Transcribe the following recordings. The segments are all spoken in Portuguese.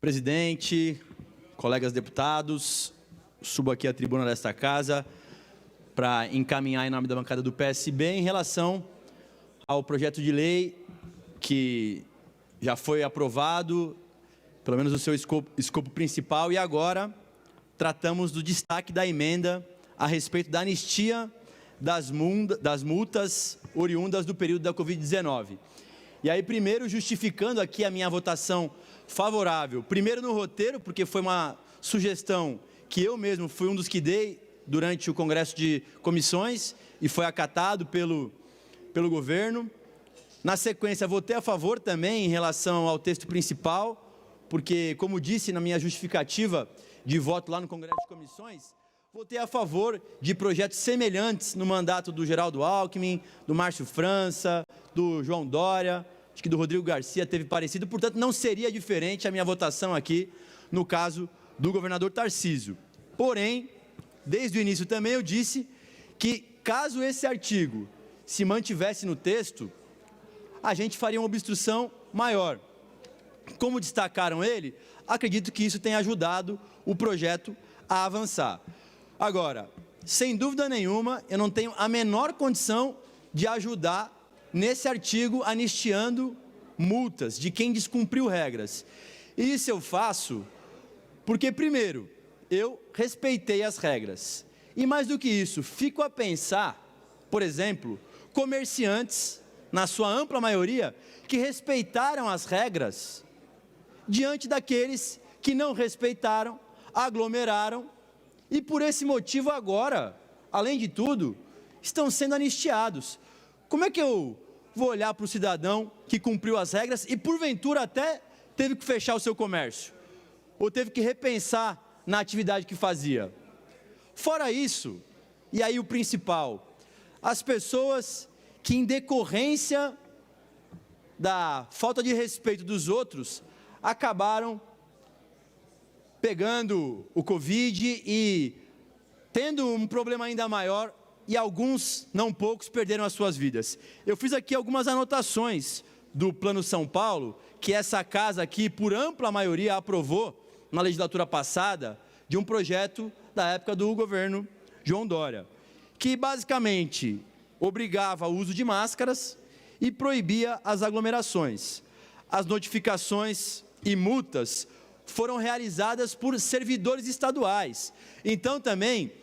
Presidente, colegas deputados, subo aqui à tribuna desta casa para encaminhar em nome da bancada do PSB em relação ao projeto de lei que já foi aprovado, pelo menos o seu escopo principal, e agora tratamos do destaque da emenda a respeito da anistia das multas oriundas do período da Covid-19. E aí, primeiro, justificando aqui a minha votação favorável, primeiro no roteiro, porque foi uma sugestão que eu mesmo fui um dos que dei durante o Congresso de Comissões e foi acatado pelo governo. Na sequência, votei a favor também em relação ao texto principal, porque, como disse na minha justificativa de voto lá no Congresso de Comissões, votei a favor de projetos semelhantes no mandato do Geraldo Alckmin, do Márcio França, do João Dória, acho que do Rodrigo Garcia teve parecido, portanto não seria diferente a minha votação aqui no caso do governador Tarcísio. Porém, desde o início também eu disse que caso esse artigo se mantivesse no texto, a gente faria uma obstrução maior. Como destacaram ele, acredito que isso tenha ajudado o projeto a avançar. Agora, sem dúvida nenhuma, eu não tenho a menor condição de ajudar nesse artigo anistiando multas de quem descumpriu regras. E isso eu faço porque, primeiro, eu respeitei as regras. E mais do que isso, fico a pensar, por exemplo, comerciantes, na sua ampla maioria, que respeitaram as regras diante daqueles que não respeitaram, aglomeraram e por esse motivo agora, além de tudo, estão sendo anistiados. Como é que eu vou olhar para o cidadão que cumpriu as regras e porventura até teve que fechar o seu comércio? Ou teve que repensar na atividade que fazia? Fora isso, e aí o principal, as pessoas que em decorrência da falta de respeito dos outros, acabaram pegando o Covid e tendo um problema ainda maior, e alguns, não poucos, perderam as suas vidas. Eu fiz aqui algumas anotações do Plano São Paulo, que essa casa aqui, por ampla maioria, aprovou na legislatura passada, de um projeto da época do governo João Dória, que basicamente obrigava o uso de máscaras e proibia as aglomerações. As notificações e multas foram realizadas por servidores estaduais. Então também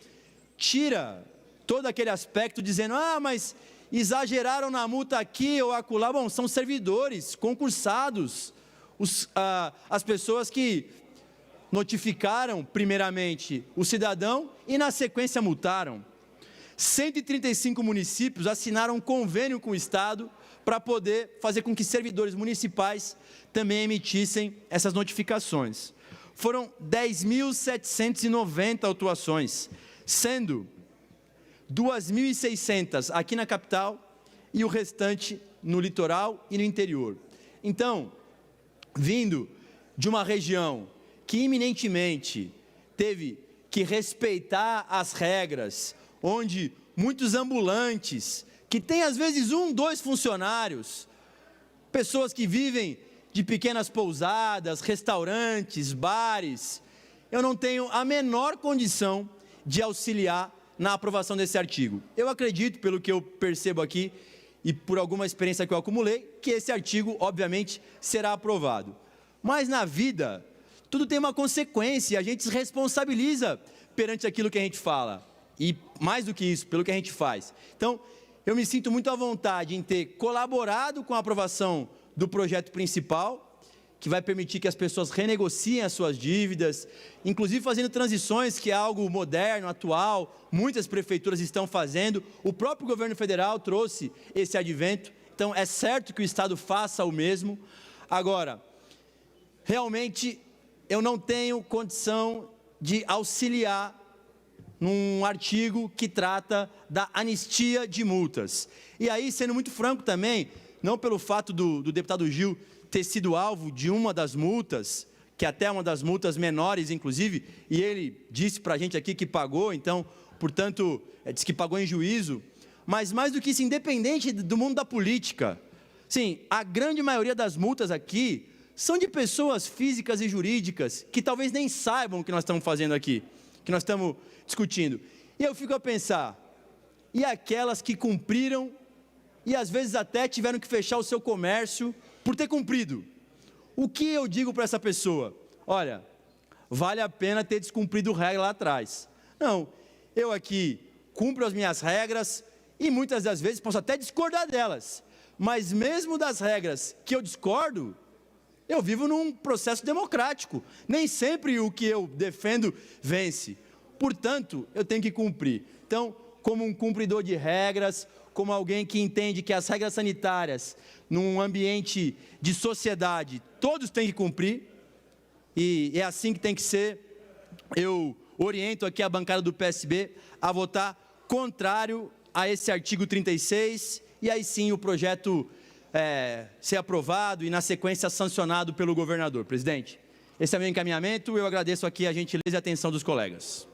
tira todo aquele aspecto dizendo, mas exageraram na multa aqui ou acolá. Bom, são servidores concursados, as pessoas que notificaram primeiramente o cidadão e na sequência multaram. 135 municípios assinaram um convênio com o Estado para poder fazer com que servidores municipais também emitissem essas notificações. Foram 10.790 autuações, sendo 2.600 aqui na capital e o restante no litoral e no interior. Então, vindo de uma região que iminentemente teve que respeitar as regras, onde muitos ambulantes, que têm às vezes 2 funcionários, pessoas que vivem de pequenas pousadas, restaurantes, bares, eu não tenho a menor condição de auxiliar na aprovação desse artigo. Eu acredito, pelo que eu percebo aqui, e por alguma experiência que eu acumulei, que esse artigo, obviamente, será aprovado. Mas na vida, tudo tem uma consequência, a gente se responsabiliza perante aquilo que a gente fala. E mais do que isso, pelo que a gente faz. Então, eu me sinto muito à vontade em ter colaborado com a aprovação do projeto principal, que vai permitir que as pessoas renegociem as suas dívidas, inclusive fazendo transições, que é algo moderno, atual, muitas prefeituras estão fazendo, o próprio governo federal trouxe esse advento, então é certo que o Estado faça o mesmo. Agora, realmente, eu não tenho condição de auxiliar num artigo que trata da anistia de multas. E aí, sendo muito franco também, não pelo fato do deputado Gil ter sido alvo de uma das multas, que até é uma das multas menores, inclusive, e ele disse para a gente aqui que pagou, então, portanto, disse que pagou em juízo, mas mais do que isso, independente do mundo da política, sim, a grande maioria das multas aqui são de pessoas físicas e jurídicas que talvez nem saibam o que nós estamos fazendo aqui, que nós estamos discutindo. E eu fico a pensar, e aquelas que cumpriram e às vezes até tiveram que fechar o seu comércio por ter cumprido? O que eu digo para essa pessoa? Olha, vale a pena ter descumprido regra lá atrás. Não, eu aqui cumpro as minhas regras e muitas das vezes posso até discordar delas, mas mesmo das regras que eu discordo, eu vivo num processo democrático. Nem sempre o que eu defendo vence. Portanto, eu tenho que cumprir. Então, como um cumpridor de regras, como alguém que entende que as regras sanitárias, num ambiente de sociedade, todos têm que cumprir, e é assim que tem que ser, eu oriento aqui a bancada do PSB a votar contrário a esse artigo 36, e aí sim o projeto ser aprovado e na sequência sancionado pelo governador. Presidente, esse é o meu encaminhamento, eu agradeço aqui a gentileza e a atenção dos colegas.